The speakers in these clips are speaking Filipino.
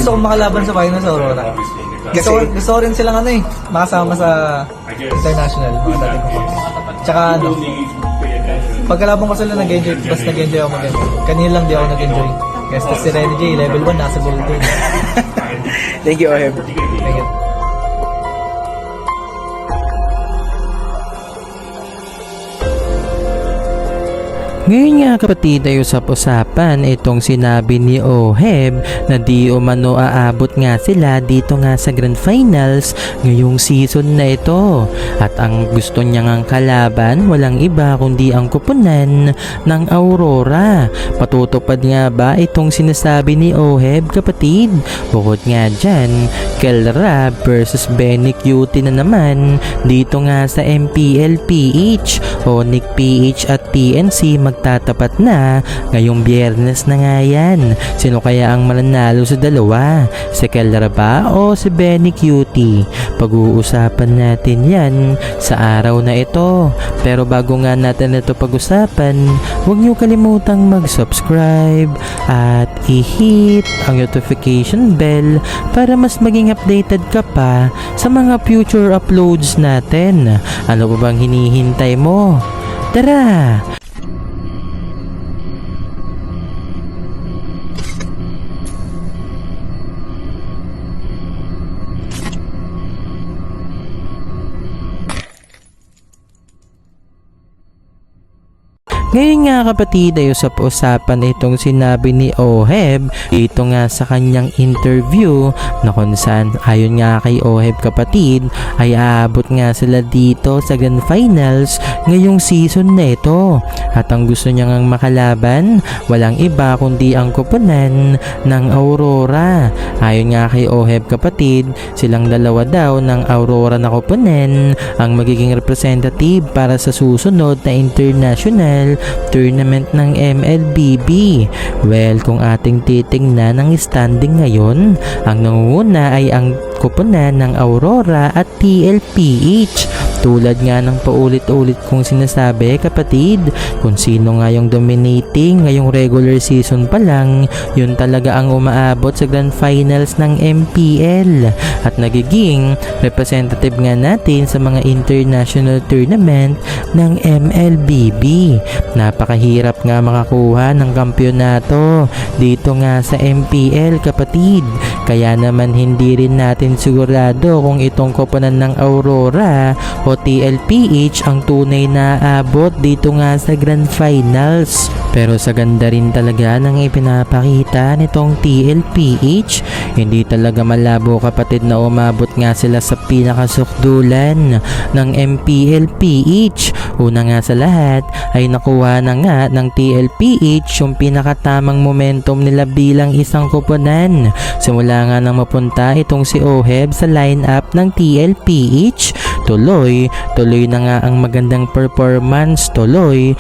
gusto kong makalaban sa finals, Aurora. Gusto ko rin silang makasama sa international, mga dating ko. Tsaka pagkalaban ko sila nag-enjoy, basta nag-enjoy ako mag-enjoy. Kanina lang di ako nag-enjoy. Kasi si Renny J, level 1, nasa gold din. Thank you, Oheb. Thank you. Ngayon nga kapatid ay usap-usapan itong sinabi ni Oheb na di umano aabot nga sila dito nga sa Grand Finals ngayong season na ito. At ang gusto niya ngang kalaban walang iba kundi ang kupunan ng Aurora. Patutupad nga ba itong sinasabi ni Oheb kapatid? Bukod nga dyan, Kelra versus Benny Cutie na naman dito nga sa MPL PH. Onyx PH at TNC magtatapat na ngayong Biyernes na nga yan. Sino kaya ang mananalo sa dalawa? Si Kelra ba o si Benny Cutie? Pag-uusapan natin yan sa araw na ito. Pero bago nga natin ito pag-usapan, huwag niyo kalimutang mag-subscribe at i-hit ang notification bell para mas maging updated ka pa sa mga future uploads natin. Ano ba bang hinihintay mo? Tara! Ngayon nga kapatid ay usap-usapan itong sinabi ni Oheb dito nga sa kanyang interview na kung saan ayon nga kay Oheb kapatid ay aabot nga sila dito sa Grand Finals ngayong season na ito. At ang gusto niya ngang makalaban walang iba kundi ang kupunan ng Aurora. Ayon nga kay Oheb kapatid, silang dalawa daw ng Aurora na kupunan ang magiging representative para sa susunod na international tournament ng MLBB. Well, kung ating titingnan ang standing ngayon, ang nangunguna ay ang kupunan ng Aurora at TLPH. Tulad nga ng paulit-ulit kong sinasabi kapatid, kung sino nga yung dominating ngayong regular season pa lang, yun talaga ang umaabot sa Grand Finals ng MPL at nagiging representative nga natin sa mga international tournament ng MLBB. Napakahirap nga makakuha ng kampyonato dito nga sa MPL kapatid. Kaya naman hindi rin natin sigurado kung itong koponan ng Aurora o TLPH ang tunay na aabot dito nga sa Grand Finals. Pero sa ganda rin talaga ng ipinapakita nitong TLPH, hindi talaga malabo kapatid na umabot nga sila sa pinakasukdulan ng MPL-PH. Una nga sa lahat ay nakuha na nga ng TLPH yung pinakatamang momentum nila bilang isang koponan. Simula nga nang mapunta itong si Oheb sa lineup ng TLPH, tuloy na nga ang magandang performance, tuloy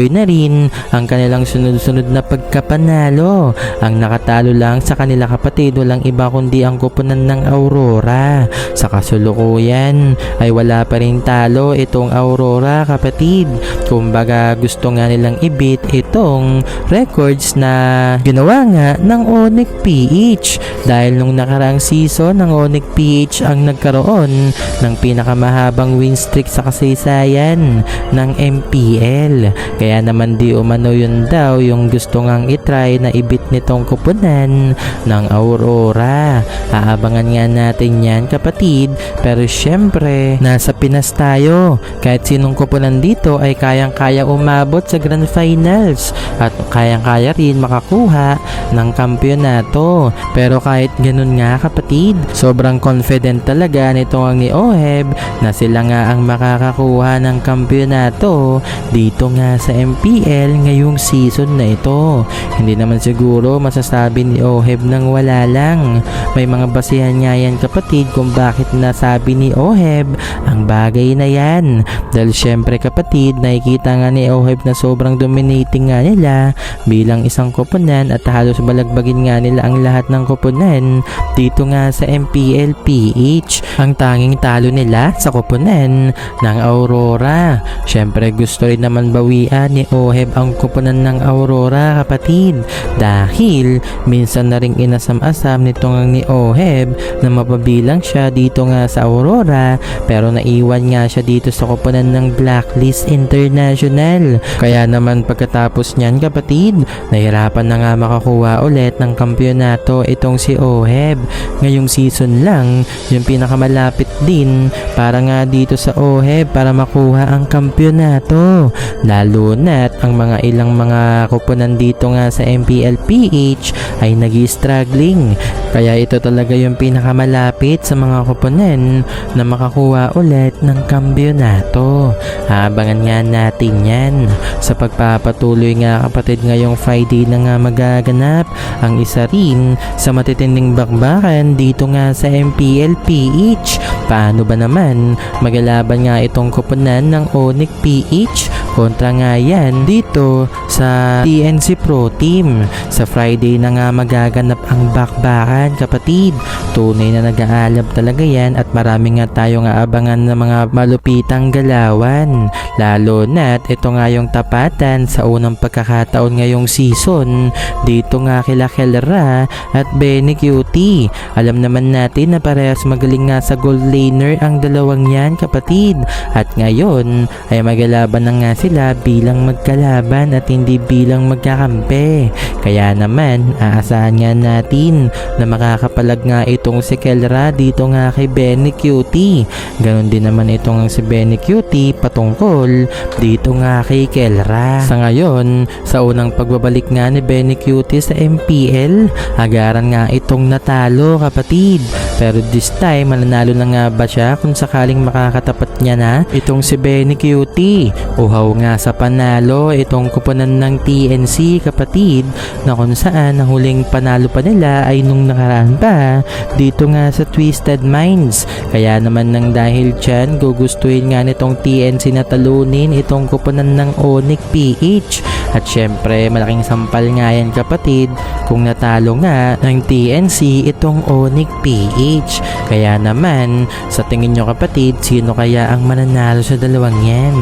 na rin ang kanilang sunod-sunod na pagkapanalo. Ang nakatalo lang sa kanila kapatid walang iba kundi ang koponan ng Aurora. Sa kasulukuyan ay wala pa rin talo itong Aurora kapatid. Kumbaga gusto nga nilang i-beat itong records na ginawa nga ng Onyx PH. Dahil nung nakaraang season ng Onyx PH ang nagkaroon ng pinakamahabang win streak sa kasaysayan ng MPL. Kaya naman di umano yun daw yung gusto ngang itry na i-beat nitong koponan ng Aurora. Aabangan nga natin yan kapatid, pero syempre nasa Pinas tayo. Kahit sinong koponan dito ay kayang-kaya umabot sa Grand Finals at kayang-kaya rin makakuha ng kampyonato. Pero kahit ganun nga kapatid, sobrang confident talaga nitong ni Oheb na sila nga ang makakakuha ng kampyonato dito nga sa MPL ngayong season na ito. Hindi naman siguro masasabi ni Oheb nang wala lang. May mga basihan nga yan kapatid kung bakit nasabi ni Oheb ang bagay na yan. Dahil syempre kapatid, nakikita nga ni Oheb na sobrang dominating nga nila bilang isang koponan at halos balagbagin nga nila ang lahat ng koponan dito nga sa MPL PH. Ang tanging talo nila sa sa koponan ng Aurora. Syempre gusto rin naman bawian ni Oheb ang koponan ng Aurora, kapatid, dahil minsan na ring inasam-asam nitong ni Oheb na mapabilang siya dito nga sa Aurora, pero naiwan nga siya dito sa koponan ng Blacklist International. Kaya naman pagkatapos niyan, kapatid, nahirapan na nga makakuha ulit ng kampyonato itong si Oheb. Ngayong season lang yung pinakamalapit din para nga dito sa Oheb para makuha ang kampyonato, lalo na't ang mga ilang mga koponan dito nga sa MPLPH ay nag-struggling. Kaya ito talaga yung pinakamalapit sa mga koponan na makakuha ulit ng kampyonato. Abangan nga natin yan sa pagpapatuloy nga, kapatid. Ngayong Friday na nga magaganap ang isa rin sa matitinding bakbakan dito nga sa MPLPH. Paano ba naman maglalaban nga itong koponan ng Onyx PH kontra nga yan dito sa TNC Pro Team? Sa Friday na nga magaganap ang bakbakan, kapatid. Tunay na nag-aalab talaga yan at marami nga tayong aabangan ng mga malupitang galawan, lalo na't ito nga yung tapatan sa unang pagkakataon ngayong season dito nga kila Kelra at Benny Cutie. Alam naman natin na parehas magaling nga sa gold laner ang dalawang yan, kapatid, at ngayon ay maglalaban na nga sila bilang magkalaban at hindi bilang magkakampi. Kaya naman aasahan nga natin na makakapalag nga itong si Kelra dito nga kay Benny Cutie. Ganon din naman itong si Benny Cutie patungkol dito nga kay Kelra. Sa ngayon, sa unang pagbabalik nga ni Benny Cutie sa MPL, agaran nga itong natalo, kapatid. Pero this time, mananalo na nga ba siya kung sakaling makakatapat niya na itong si Benny Cutie? Uhaw nga sa panalo itong koponan ng TNC, kapatid, na kung saan ang huling panalo pa nila ay nung nakaraan pa dito nga sa Twisted Minds. Kaya naman nang dahil dyan, gugustuhin nga nitong TNC na talunin itong koponan ng Onyx PH. At syempre, malaking sampal nga yan, kapatid, kung natalo nga ng TNC itong Onyx PH. Kaya naman, sa tingin nyo, kapatid, sino kaya ang mananalo sa dalawang yan?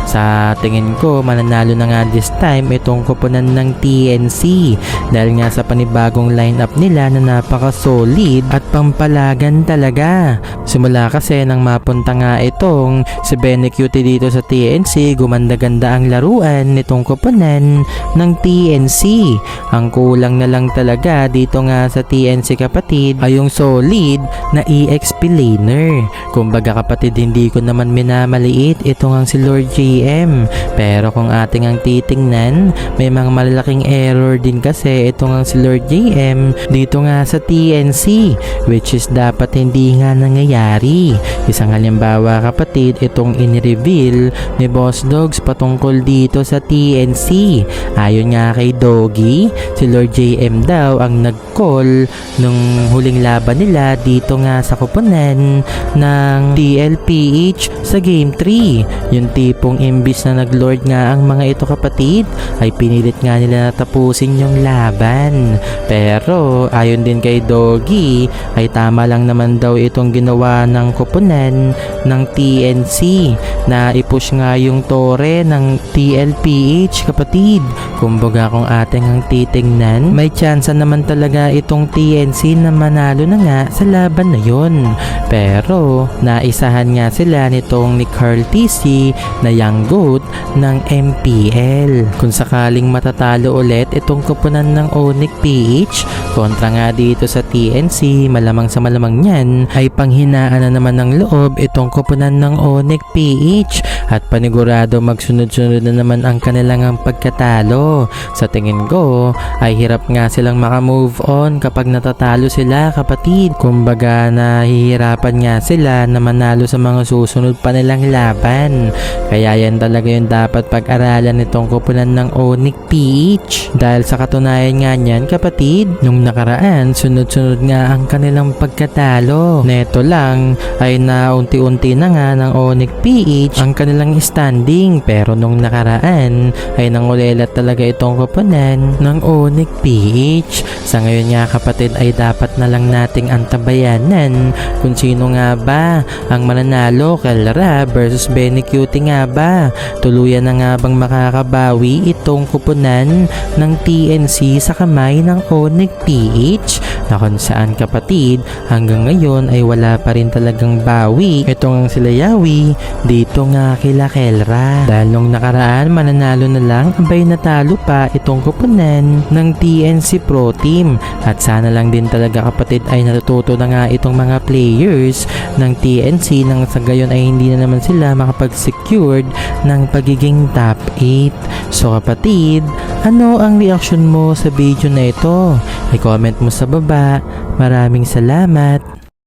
Sa tingin ko, mananalo na nga this time itong koponan ng TNC dahil nga sa panibagong lineup nila na napaka-solid at pampalagan talaga. Simula kasi nang mapunta nga itong si Benny Cutie dito sa TNC, gumanda-ganda ang laruan nitong koponan ng TNC. Ang kulang na lang talaga dito nga sa TNC, kapatid, ay yung solid na EXP laner. Kumbaga, kapatid, hindi ko naman minamaliit itong ang si Lord JM. Pero kung ating ang titingnan, may mga malalaking error din kasi itong ang si Lord JM dito nga sa TNC, which is dapat hindi nga nangyayari. Isang halimbawa, kapatid, itong in-reveal ni Boss Dogs patungkol dito sa TNC. Ayon nga kay Doggy, si Lord JM daw ang nag-call nung huling laban nila dito nga sa koponan ng TLPH sa Game 3. Yung tipong imbis na nag-lord nga ang mga ito, kapatid, ay pinilit nga nila na tapusin yung laban. Pero ayon din kay Doggy, ay tama lang naman daw itong ginawa ng koponan ng TNC na i-push nga yung tore ng TLPH, kapatid. Kumbaga, kung ating ang titingnan, may tsansa naman talaga itong TNC na manalo na nga sa laban na yun. Pero naisahan nga sila nitong ni Carl TC na young goat ng MPL. Kung sakaling matatalo ulit itong koponan ng Onyx PH kontra nga dito sa TNC, malamang sa malamang yan ay panghinaan na naman ng loob itong koponan ng Onyx PH at panigurado magsunod-sunod na naman ang kanilang pagkatalo. Sa tingin ko ay hirap nga silang makamove on kapag natatalo sila, kapatid. Kumbaga, nahihirapan nga sila na manalo sa mga susunod pa nilang laban. Kaya yan talaga yung dapat pag-aralan nitong koponan ng Onyx PH. Dahil sa katunayan nga niyan, kapatid, nung nakaraan, sunod-sunod nga ang kanilang pagkatalo. Neto lang ay naunti-unti na nga ng Onyx PH ang kanilang standing. Pero nung nakaraan ay nangulelat talaga itong koponan ng Onyx PH. Sa ngayon nga, kapatid, ay dapat na lang nating antabayan sabayanan kung sino nga ba ang mananalo, Kelra versus Benny Cutie nga ba. Tuluyan na nga bang makakabawi itong kupunan ng TNC sa kamay ng Onyx PH, na kung saan kapatid hanggang ngayon ay wala pa rin talagang bawi itong sila Yawi dito nga kila Kelra. Dahil nung nakaraan mananalo na lang, abay natalo pa itong kupunan ng TNC Pro Team. At sana lang din talaga kapatid ay natututo na nga itong mga players ng TNC nang sa gayon ay hindi na naman sila makapag-secured ng pagiging top 8. So kapatid, ano ang reaction mo sa video na ito? I-comment mo sa baba. Maraming salamat.